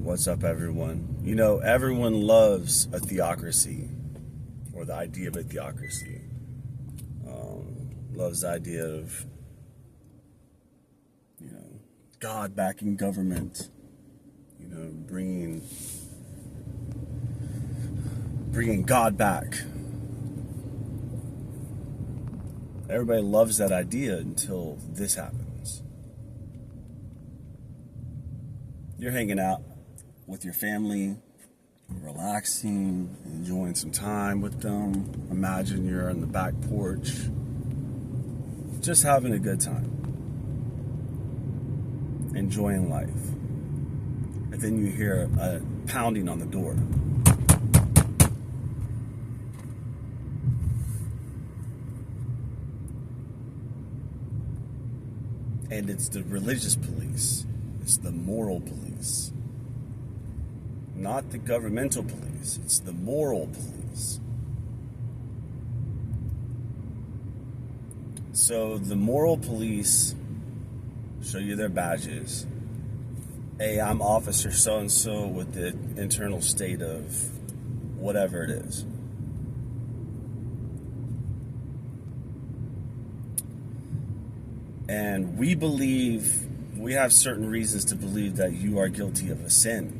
What's up, everyone? You know, everyone loves a theocracy, or the idea of a theocracy. Loves the idea of, God backing government. Bringing God back. Everybody loves that idea until this happens. You're hanging out with your family, relaxing, enjoying some time with them. Imagine you're on the back porch, just having a good time, enjoying life. And then you hear a pounding on the door. And it's the religious police. It's the moral police. Not the governmental police. It's the moral police. So the moral police show you their badges. Hey, I'm Officer so-and-so with the internal state of whatever it is. And we have certain reasons to believe that you are guilty of a sin.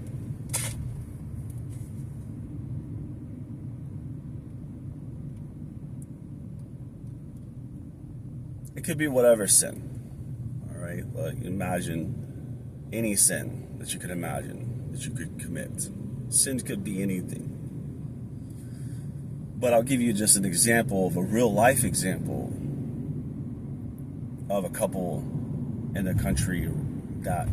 It could be whatever sin. All right? Like, imagine any sin that you could imagine that you could commit. Sin could be anything. But I'll give you just an example of a real life example of a couple in the country that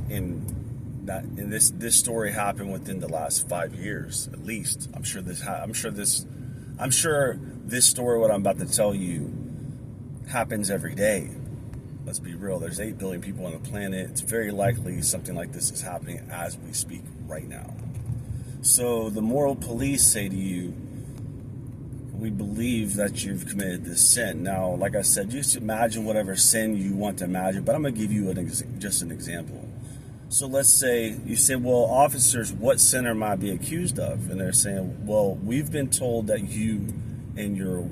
this story happened within the last 5 years at least. I'm sure this story, what I'm about to tell you, happens every day. Let's be real. There's 8 billion people on the planet. It's very likely something like this is happening as we speak right now. So the moral police say to you, we believe that you've committed this sin. Now, like I said, just imagine whatever sin you want to imagine, but I'm going to give you just an example. So let's say you say, well, officers, what sin am I being accused of? And they're saying, well, we've been told that you and your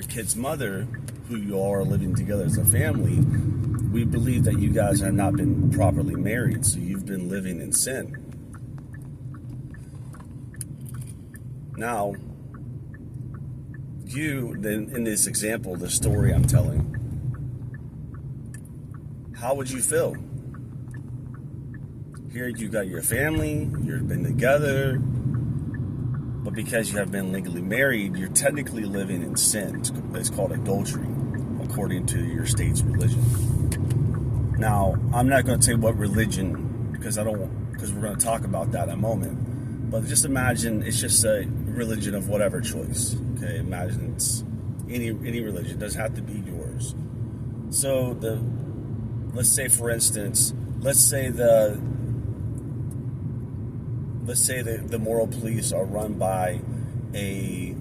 kid's mother, who you all are living together as a family, we believe that you guys have not been properly married, so you've been living in sin. Now, you, then in this example, the story I'm telling, how would you feel? Here you got your family, you've been together, but because you have been legally married, you're technically living in sin. It's called adultery, according to your state's religion. Now, I'm not going to say what religion, because we're going to talk about that in a moment. But just imagine it's just a religion of whatever choice. Okay, imagine it's any religion. It doesn't have to be yours. So let's say, for instance, let's say the moral police are run by a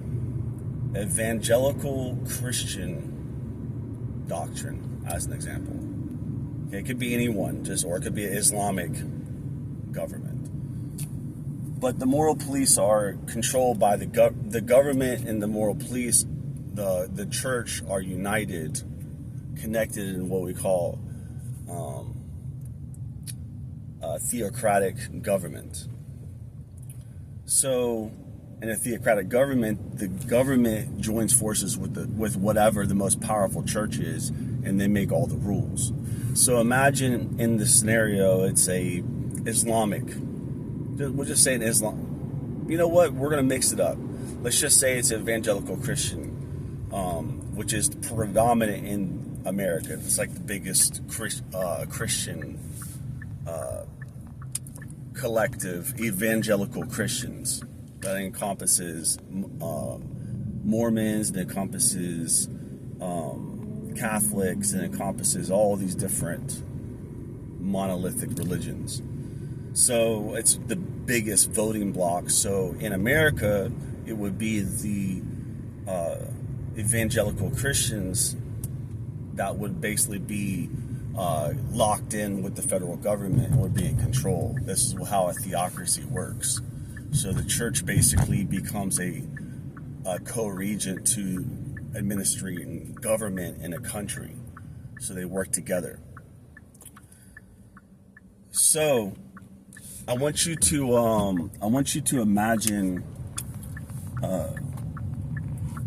evangelical Christian doctrine, as an example. Okay, it could be anyone, or it could be an Islamic government. But the moral police are controlled by the government, and the moral police, the church, are united, connected in what we call a theocratic government. So, in a theocratic government, the government joins forces with whatever the most powerful church is, and they make all the rules. So imagine in this scenario, it's a Islamic. We'll just say an Islam. You know what? We're going to mix it up. Let's just say it's evangelical Christian, which is predominant in America. It's like the biggest Christian collective, evangelical Christians. That encompasses Mormons, that encompasses Catholics, and encompasses all these different monolithic religions. So it's the biggest voting bloc. So in America, it would be the evangelical Christians that would basically be locked in with the federal government and would be in control. This is how a theocracy works. So the church basically becomes a co-regent to administering government in a country. So they work together. So I want you to imagine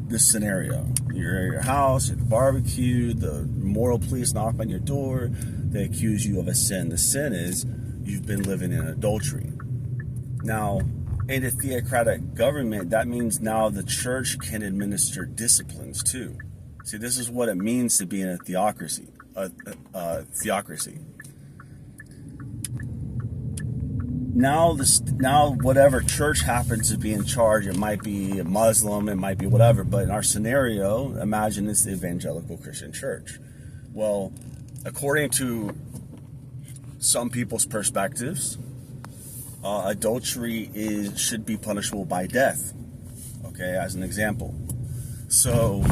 this scenario. You're at your house, at the barbecue, the moral police knock on your door, they accuse you of a sin. The sin is you've been living in adultery. Now, in a theocratic government, that means now the church can administer disciplines too. See, this is what it means to be in a theocracy. Now whatever church happens to be in charge, it might be a Muslim, it might be whatever, but in our scenario, imagine it's the evangelical Christian church. Well, according to some people's perspectives, adultery should be punishable by death. Okay, as an example. So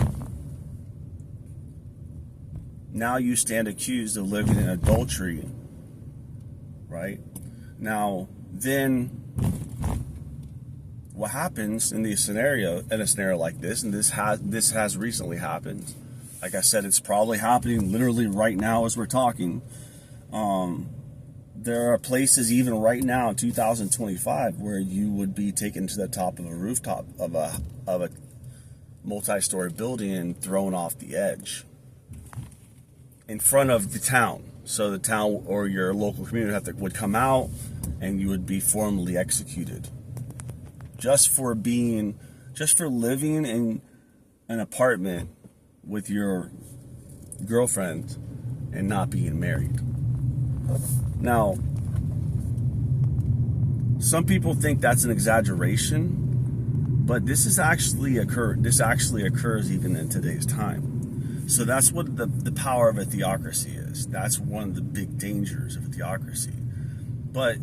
now you stand accused of living in adultery, right? Now, then what happens in a scenario like this, and this has recently happened. Like I said, it's probably happening literally right now as we're talking. There are places even right now in 2025 where you would be taken to the top of a rooftop of a multi-story building and thrown off the edge in front of the town. So the town or your local community would come out and you would be formally executed just for living in an apartment with your girlfriend and not being married. Now, some people think that's an exaggeration, but this actually occurs even in today's time. So that's what the power of a theocracy is. That's one of the big dangers of a theocracy. But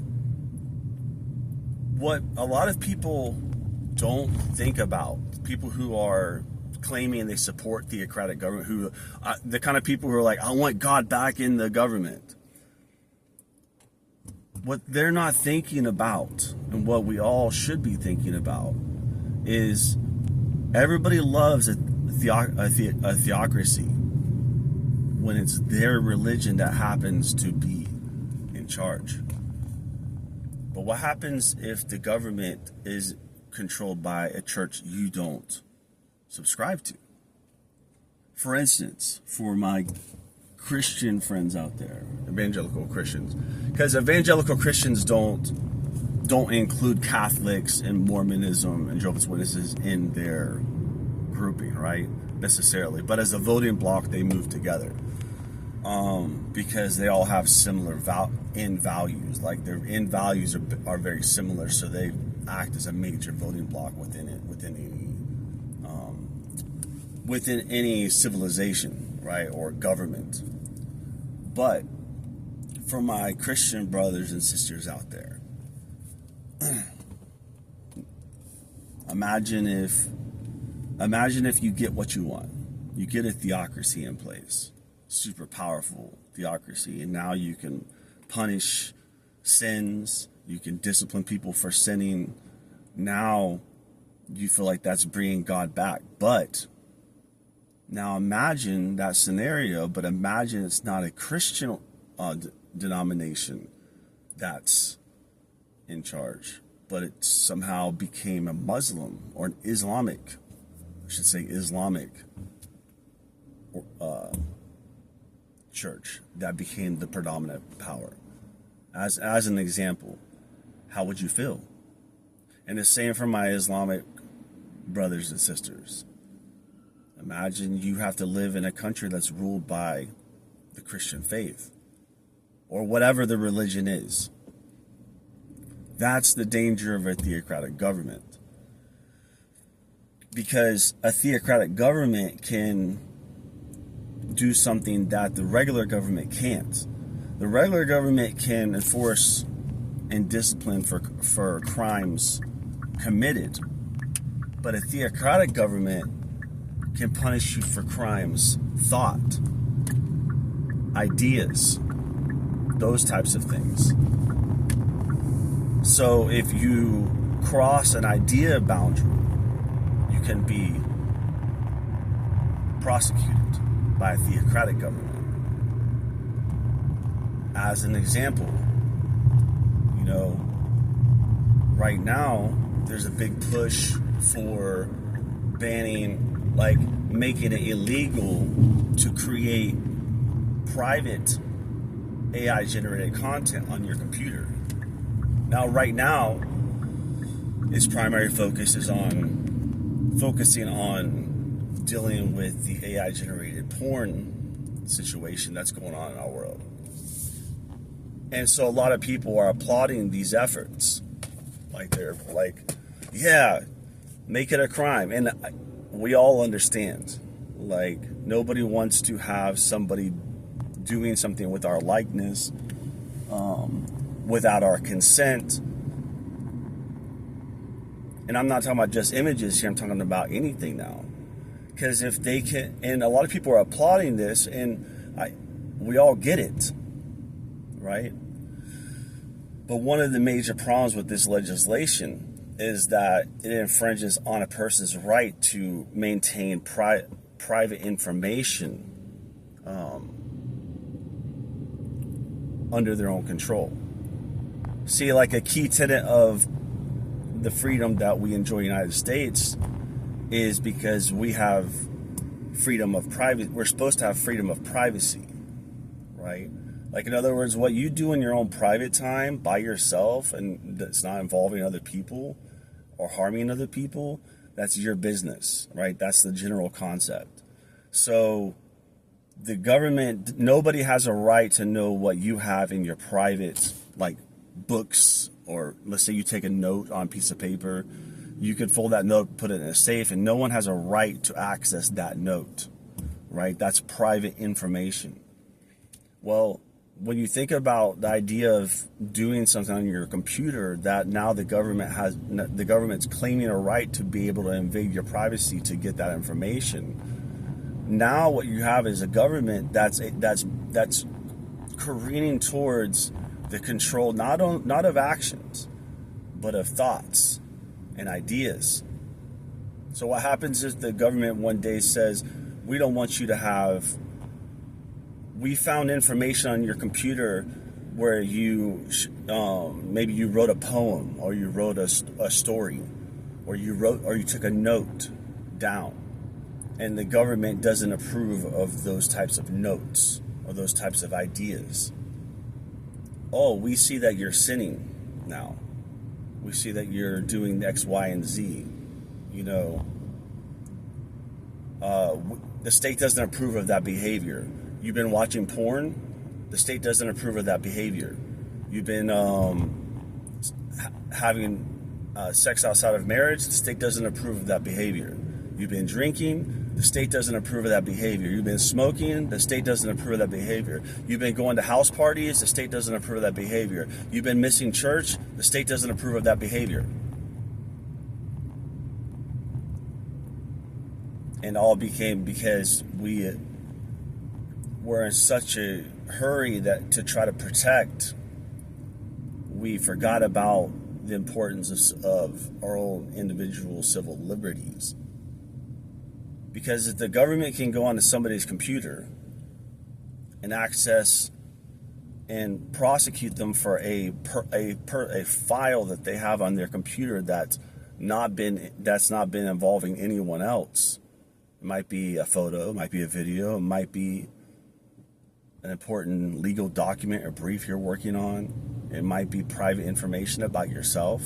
what a lot of people don't think about, people who are claiming they support theocratic government, the kind of people who are like, I want God back in the government. What they're not thinking about, and what we all should be thinking about, is everybody loves a theocracy when it's their religion that happens to be in charge. But what happens if the government is controlled by a church you don't subscribe to? For instance, for my Christian friends out there, evangelical Christians, because evangelical Christians don't include Catholics and Mormonism and Jehovah's Witnesses in their grouping, right? Necessarily, but as a voting bloc, they move together because they all have similar end values. Like their end values are very similar, so they act as a major voting bloc within any civilization, right, or government. But for my Christian brothers and sisters out there, imagine if you get what you want. You get a theocracy in place, super powerful theocracy, and now you can punish sins, you can discipline people for sinning. Now you feel like that's bringing God back. But now imagine that scenario, but imagine it's not a Christian denomination that's in charge, but it somehow became a Muslim or an Islamic church that became the predominant power. As an example, how would you feel? And the same for my Islamic brothers and sisters. Imagine you have to live in a country that's ruled by the Christian faith or whatever the religion is. That's the danger of a theocratic government. Because a theocratic government can do something that the regular government can't. The regular government can enforce and discipline for crimes committed, but a theocratic government can punish you for crimes thought, ideas, those types of things. So if you cross an idea boundary, you can be prosecuted by a theocratic government. As an example, right now there's a big push for banning, like making it illegal to create private AI generated content on your computer. Now, right now, its primary focus is focusing on dealing with the AI generated porn situation that's going on in our world. And so a lot of people are applauding these efforts. Like, they're like, yeah, make it a crime. And we all understand, like, nobody wants to have somebody doing something with our likeness without our consent. And I'm not talking about just images here, I'm talking about anything now. Because if they can, and a lot of people are applauding this, and we all get it, right? But one of the major problems with this legislation is that it infringes on a person's right to maintain private information under their own control. See, like a key tenet of the freedom that we enjoy in the United States is because we have freedom of privacy. We're supposed to have freedom of privacy, right? Like, in other words, what you do in your own private time by yourself and that's not involving other people or harming other people, that's your business, right? That's the general concept. So the government, nobody has a right to know what you have in your private, like, books, or let's say you take a note on a piece of paper, you could fold that note, put it in a safe, and no one has a right to access that note, right? That's private information. Well, when you think about the idea of doing something on your computer, that now the government's claiming a right to be able to invade your privacy to get that information. Now what you have is a government that's careening towards the control not of actions, but of thoughts and ideas. So what happens is the government one day says, we don't want you to have, we found information on your computer where you maybe you wrote a poem, or you wrote a story, or you took a note down, and the government doesn't approve of those types of notes or those types of ideas. Oh, we see that you're sinning now. We see that you're doing X, Y, and Z. The state doesn't approve of that behavior. You've been watching porn, the state doesn't approve of that behavior. You've been having sex outside of marriage, the state doesn't approve of that behavior. You've been drinking, the state doesn't approve of that behavior. You've been smoking, the state doesn't approve of that behavior. You've been going to house parties, the state doesn't approve of that behavior. You've been missing church, the state doesn't approve of that behavior. And all became because we were in such a hurry that to try to protect, we forgot about the importance of our own individual civil liberties. Because if the government can go onto somebody's computer and access and prosecute them for a file that they have on their computer that's not been involving anyone else, it might be a photo, it might be a video, it might be an important legal document or brief you're working on, it might be private information about yourself.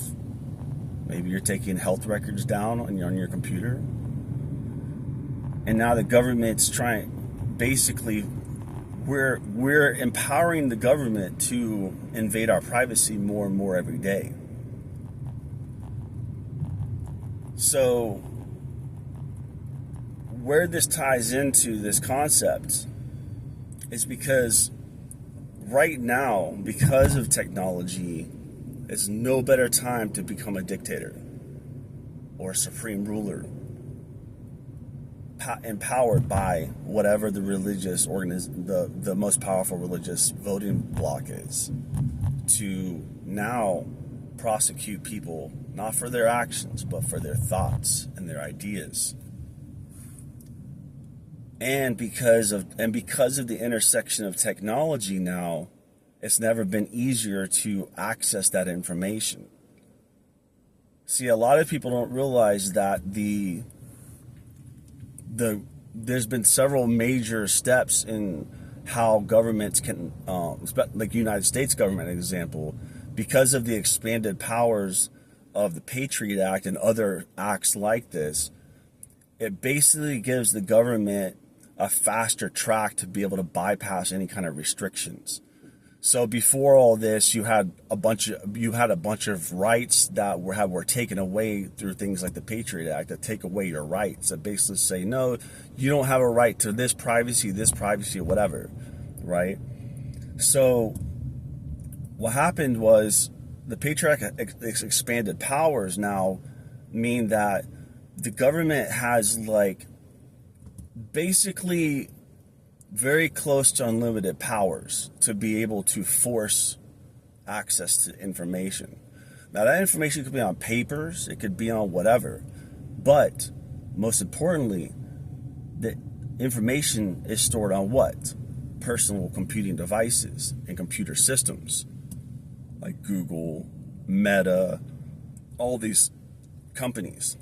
Maybe you're taking health records down on your computer. And now the government's trying, basically, we're empowering the government to invade our privacy more and more every day. So where this ties into this concept is because right now, because of technology, it's no better time to become a dictator or a supreme ruler, empowered by whatever the religious the most powerful religious voting bloc is, to now prosecute people not for their actions, but for their thoughts and their ideas. And because of the intersection of technology now, it's never been easier to access that information. See, a lot of people don't realize that there's been several major steps in how governments can, like United States government, example, because of the expanded powers of the Patriot Act and other acts like this, it basically gives the government a faster track to be able to bypass any kind of restrictions. So before all this, you had a bunch of rights that were taken away through things like the Patriot Act that take away your rights, that basically say, no, you don't have a right to this privacy, or whatever, right? So what happened was the Patriot Act expanded powers now mean that the government has like basically very close to unlimited powers to be able to force access to information. Now that information could be on papers, it could be on whatever, but most importantly, the information is stored on what? Personal computing devices and computer systems like Google, Meta, all these companies.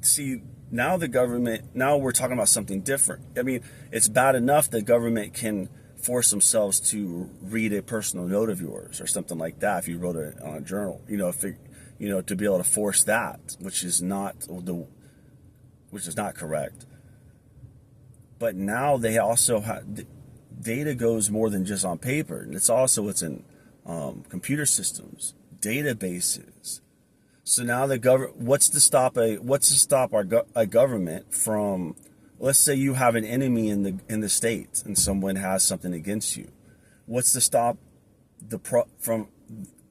See, now we're talking about something different. I mean, it's bad enough that government can force themselves to read a personal note of yours or something like that if you wrote it on a journal, to be able to force that, which is not correct. But now they also have data goes more than just on paper. It's in computer systems, databases. So now what's to stop a government from, let's say you have an enemy in the state and someone has something against you. What's to stop from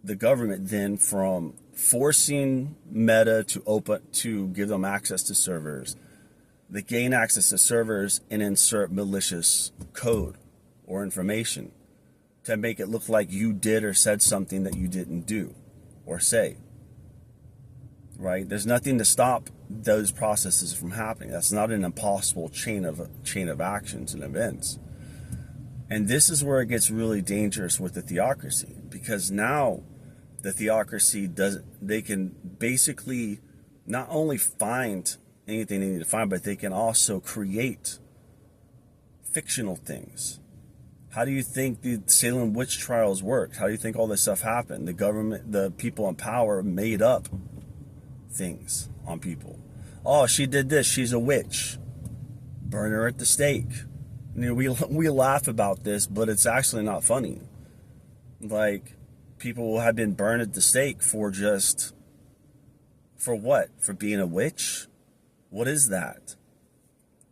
the government then from forcing Meta to give them access to servers? They gain access to servers and insert malicious code or information to make it look like you did or said something that you didn't do or say. Right? There's nothing to stop those processes from happening. That's not an impossible chain of actions and events. And this is where it gets really dangerous with the theocracy, because now the theocracy they can basically not only find anything they need to find, but they can also create fictional things. How do you think the Salem witch trials worked? How do you think all this stuff happened? The government, the people in power made up things on people. Oh, she did this. She's a witch. Burn her at the stake. We laugh about this, but it's actually not funny. Like, people have been burned at the stake for what? For being a witch? What is that?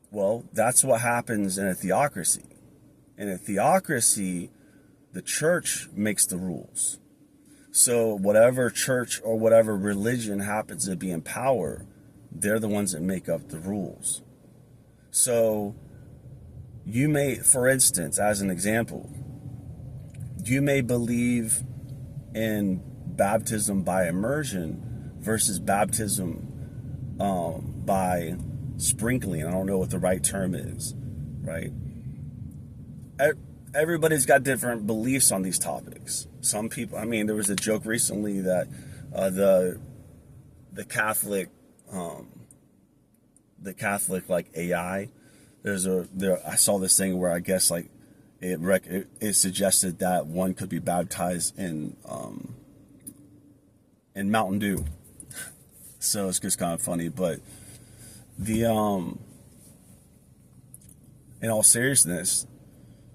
Well, that's what happens in a theocracy. In a theocracy, the church makes the rules. So whatever church or whatever religion happens to be in power, they're the ones that make up the rules. So you may, for instance, as an example, you may believe in baptism by immersion versus baptism by sprinkling. I don't know what the right term is, right? Everybody's got different beliefs on these topics. Some people, there was a joke recently that the Catholic like AI, I saw this thing where I guess like it suggested that one could be baptized in Mountain Dew. So it's just kind of funny, but in all seriousness,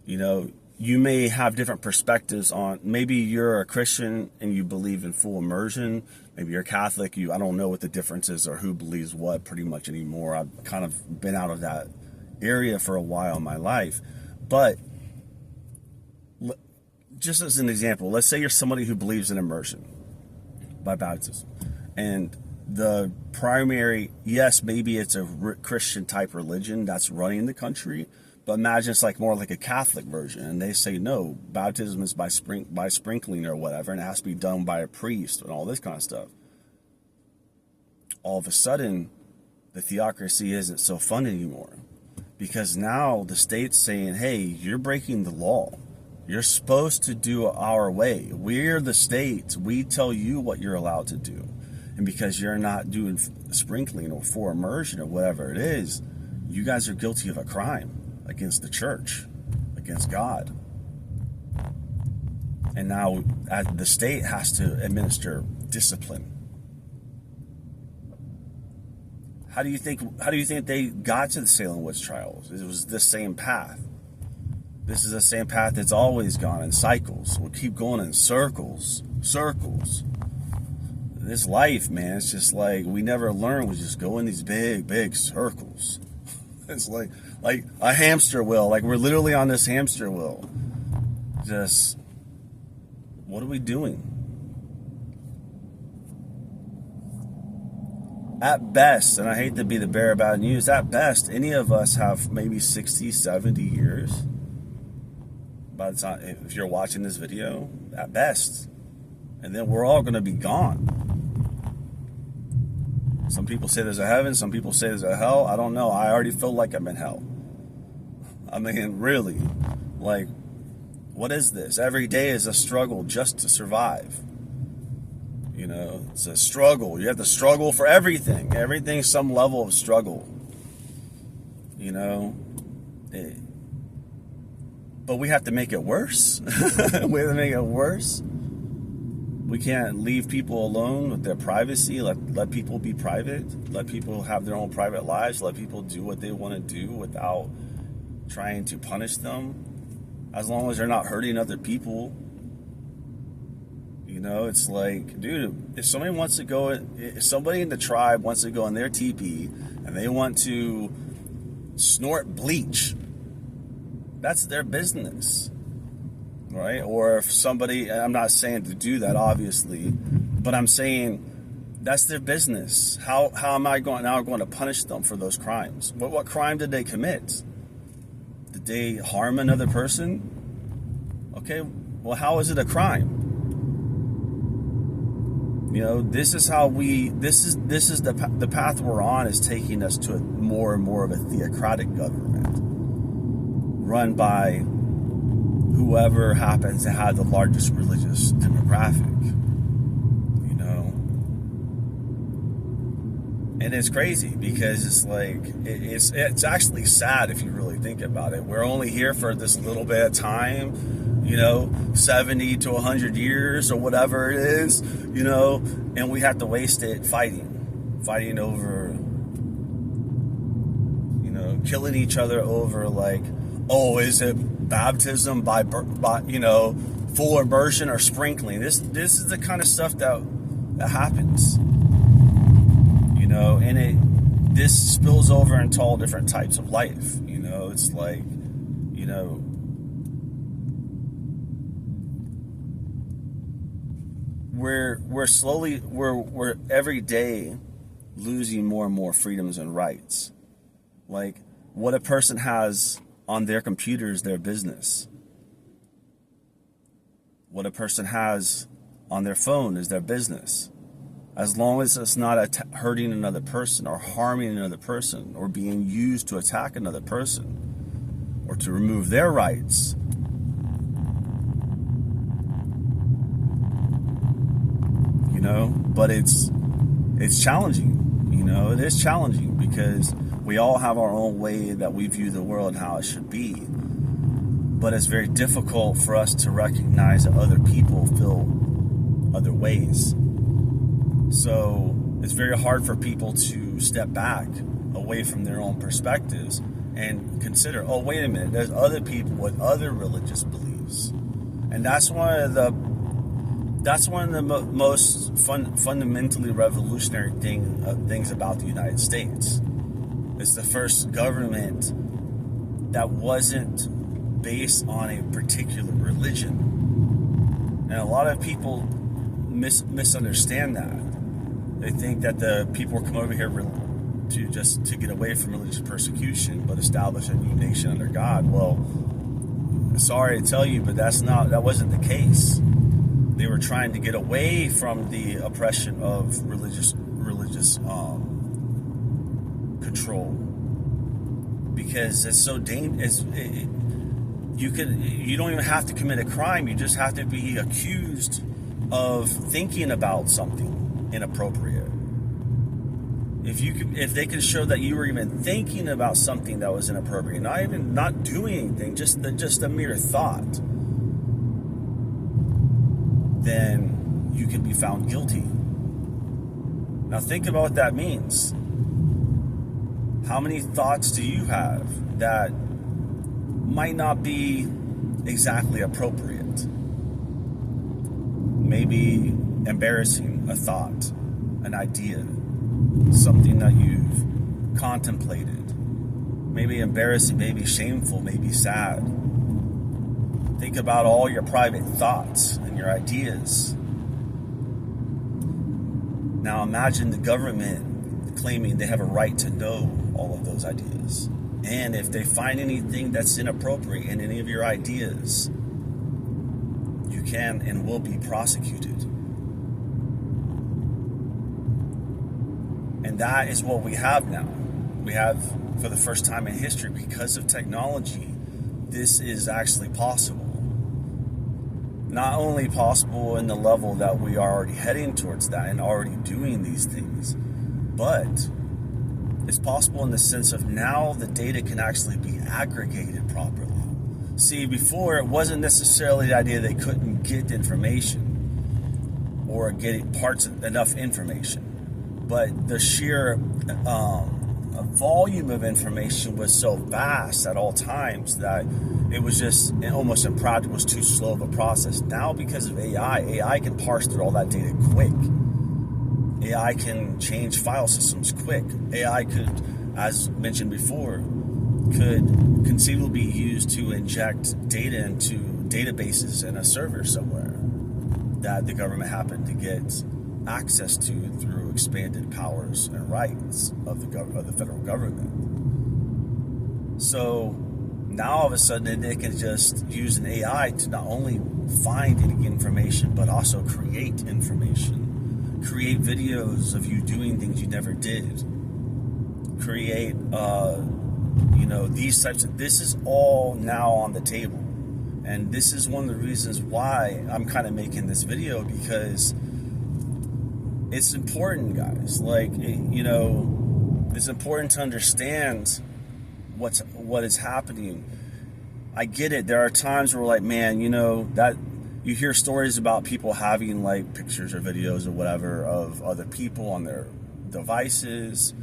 you may have different perspectives on, maybe you're a Christian and you believe in full immersion. Maybe you're Catholic. I don't know what the difference is or who believes what pretty much anymore. I've kind of been out of that area for a while in my life. But just as an example, let's say you're somebody who believes in immersion by baptism. And the primary, yes, maybe it's a Christian type religion that's running the country, But imagine it's like more like a Catholic version, and they say no, baptism is by sprinkling or whatever, and it has to be done by a priest and all this kind of stuff. All of a sudden, the theocracy isn't so fun anymore, because now the state's saying, hey, you're breaking the law. You're supposed to do it our way. We're the state. We tell you what you're allowed to do. And because you're not doing sprinkling or for immersion or whatever it is, you guys are guilty of a crime against the church, against God. And now the state has to administer discipline. How do you think they got to the Salem witch trials? It was the same path. This is the same path that's always gone in cycles. We'll keep going in circles. This life, man, it's just like we never learn. We just go in these big circles. It's like a hamster wheel. Like we're literally on this hamster wheel. Just, what are we doing? At best, and I hate to be the bearer of bad news, at best, any of us have maybe 60, 70 years. By the time, if you're watching this video, at best. And then we're all going to be gone. Some people say there's a heaven, some people say there's a hell. I don't know. I already feel like I'm in hell. I mean, really. Like, what is this? Every day is a struggle just to survive. You know, it's a struggle. You have to struggle for everything. Everything's some level of struggle. You know? But we have to make it worse. We have to make it worse. We can't leave people alone with their privacy. Let people be private. Let people have their own private lives. Let people do what they want to do without trying to punish them. As long as they're not hurting other people. You know, it's like, dude, if somebody wants to go, if somebody in the tribe wants to go in their teepee and they want to snort bleach, that's their business, right? Or if somebody, I'm not saying to do that, obviously, but I'm saying that's their business. How am I going to punish them for those crimes? What crime did they commit? Did they harm another person? Okay, well, how is it a crime? You know, this is how this is the path we're on is taking us to more and more of a theocratic government run by whoever happens to have the largest religious demographic, you know. And it's crazy because it's like, it's actually sad if you really think about it. We're only here for this little bit of time, you know, 70 to 100 years or whatever it is, you know, and we have to waste it fighting over, you know, killing each other over like, oh, is it baptism by you know, full immersion or sprinkling? This is the kind of stuff that happens, you know, and this spills over into all different types of life. You know, it's like, you know, we're slowly we're every day losing more and more freedoms and rights. Like, what a person has on their computer is their business. What a person has on their phone is their business. As long as it's not hurting another person or harming another person or being used to attack another person or to remove their rights. You know, but it's challenging. You know, it is challenging because we all have our own way that we view the world and how it should be. But it's very difficult for us to recognize that other people feel other ways. So it's very hard for people to step back away from their own perspectives and consider, oh, wait a minute, there's other people with other religious beliefs. And that's one of the most fundamentally revolutionary things about the United States. It's the first government that wasn't based on a particular religion. And a lot of people misunderstand that. They think that the people were coming over here to get away from religious persecution, but establish a new nation under God. Well, sorry to tell you, but that wasn't the case. They were trying to get away from the oppression of religious control, because it's so dangerous. You don't even have to commit a crime. You just have to be accused of thinking about something inappropriate. If they can show that you were even thinking about something that was inappropriate, not doing anything, just a mere thought, then you can be found guilty. Now think about what that means. How many thoughts do you have that might not be exactly appropriate? Maybe embarrassing, a thought, an idea, something that you've contemplated. Maybe embarrassing, maybe shameful, maybe sad. Think about all your private thoughts and your ideas. Now imagine the government claiming they have a right to know all of those ideas. And if they find anything that's inappropriate in any of your ideas, you can and will be prosecuted. And that is what we have now. We have, for the first time in history, because of technology, this is actually possible. Not only possible in the level that we are already heading towards that and already doing these things, but it's possible in the sense of now the data can actually be aggregated properly. See, before it wasn't necessarily the idea they couldn't get information or get enough information, but the sheer volume of information was so vast at all times that it was just almost impractical. It was too slow of a process. Now, because of AI can parse through all that data quick. AI can change file systems quick. AI could, as mentioned before, could conceivably be used to inject data into databases in a server somewhere that the government happened to get access to through expanded powers and rights of the federal government. So now all of a sudden they can just use an AI to not only find any information but also create information, create videos of you doing things you never did, create these types of, this is all now on the table. And this is one of the reasons why I'm kind of making this video, because it's important, guys. It's important to understand what is happening. I get it. There are times where, that you hear stories about people having pictures or videos or whatever of other people on their devices,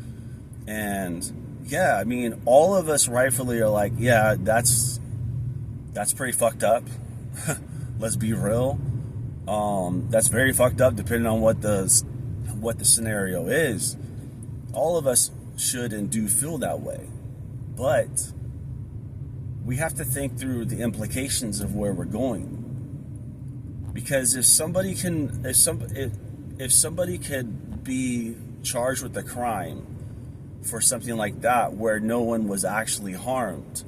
and all of us rightfully are that's pretty fucked up. Let's be real. That's very fucked up, depending on what the scenario is. All of us should and do feel that way, but we have to think through the implications of where we're going. Because if somebody could be charged with a crime for something like that, where no one was actually harmed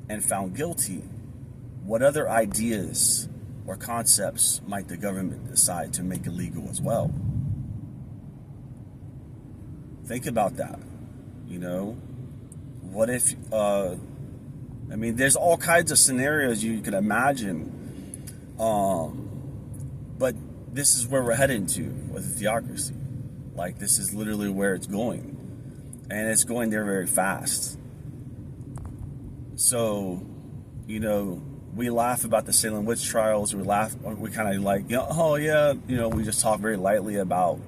and found guilty, what other ideas or concepts might the government decide to make illegal as well? Think about that. What if, there's all kinds of scenarios you could imagine, but this is where we're heading to with the theocracy. This is literally where it's going, and it's going there very fast. So, we laugh about the Salem witch trials. We kind of we just talk very lightly about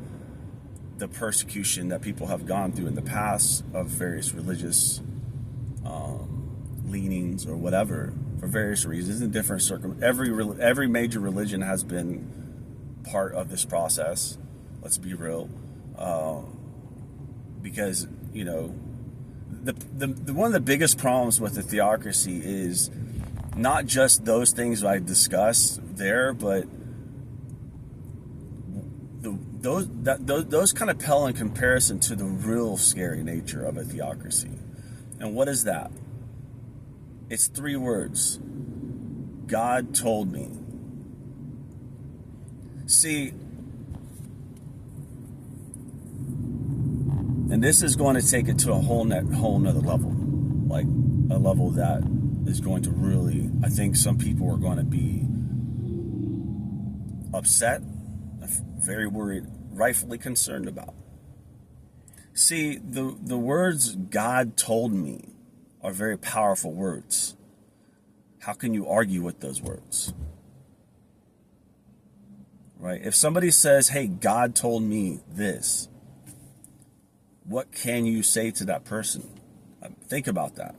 the persecution that people have gone through in the past of various religious leanings or whatever, for various reasons in different every major religion has been part of this process. Let's be real, because the one of the biggest problems with the theocracy is not just those things I discussed there, but those kind of pale in comparison to the real scary nature of a theocracy. And what is that? It's 3 words. God told me. See, and this is going to take it to a whole nother level, like a level that is going to really, I think some people are going to be upset, very worried, rightfully concerned about. See, the words God told me are very powerful words. How can you argue with those words? Right? If somebody says, hey, God told me this, what can you say to that person? Think about that.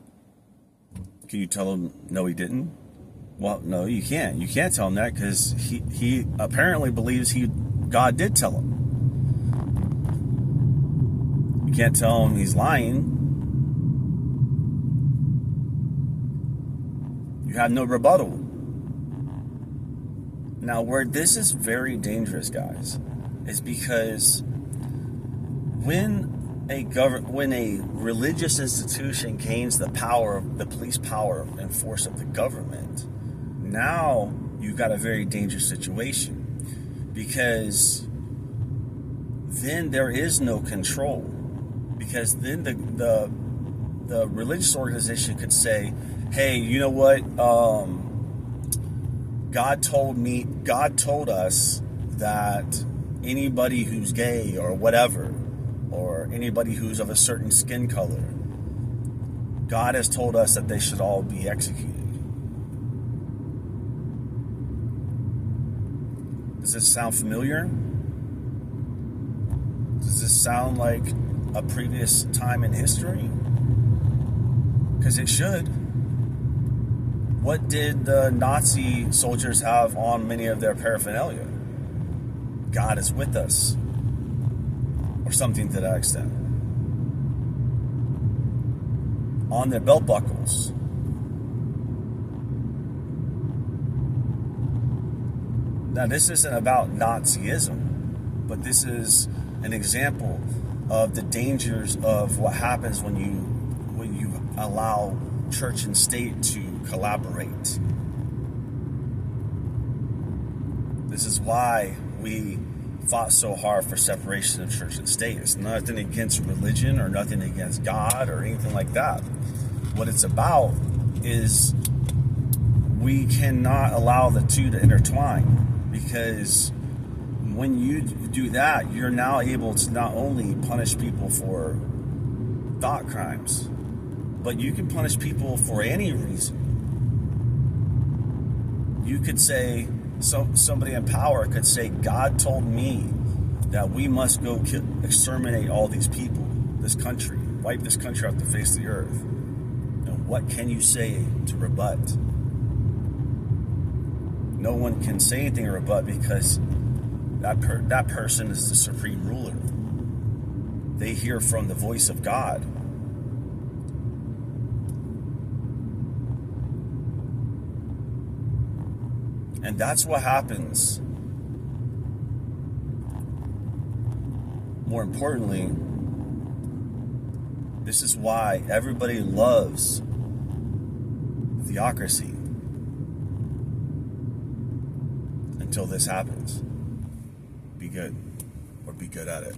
Can you tell them, no, he didn't? Well, no, you can't. You can't tell him that because he apparently believes God did tell him. You can't tell him he's lying. You have no rebuttal. Now, where this is very dangerous, guys, is because when a religious institution gains the power, the police power and force of the government, now you've got a very dangerous situation, because then there is no control. Because then the religious organization could say, hey, you know what? God told us that anybody who's gay or whatever, or anybody who's of a certain skin color, God has told us that they should all be executed. Does this sound familiar? Does this sound like a previous time in history? Because it should. What did the Nazi soldiers have on many of their paraphernalia? God is with us. Or something to that extent. On their belt buckles. Now, this isn't about Nazism, but this is an example of the dangers of what happens when you allow church and state to collaborate. This is why we fought so hard for separation of church and state. It's nothing against religion or nothing against God or anything like that. What it's about is we cannot allow the two to intertwine, because when you do that, you're now able to not only punish people for thought crimes, but you can punish people for any reason. You could say, somebody in power could say, God told me that we must go exterminate all these people, this country, wipe this country off the face of the earth. And what can you say to rebut? No one can say anything to rebut, because that person is the supreme ruler. They hear from the voice of God. And that's what happens. More importantly, this is why everybody loves theocracy until this happens. Be good, or be good at it.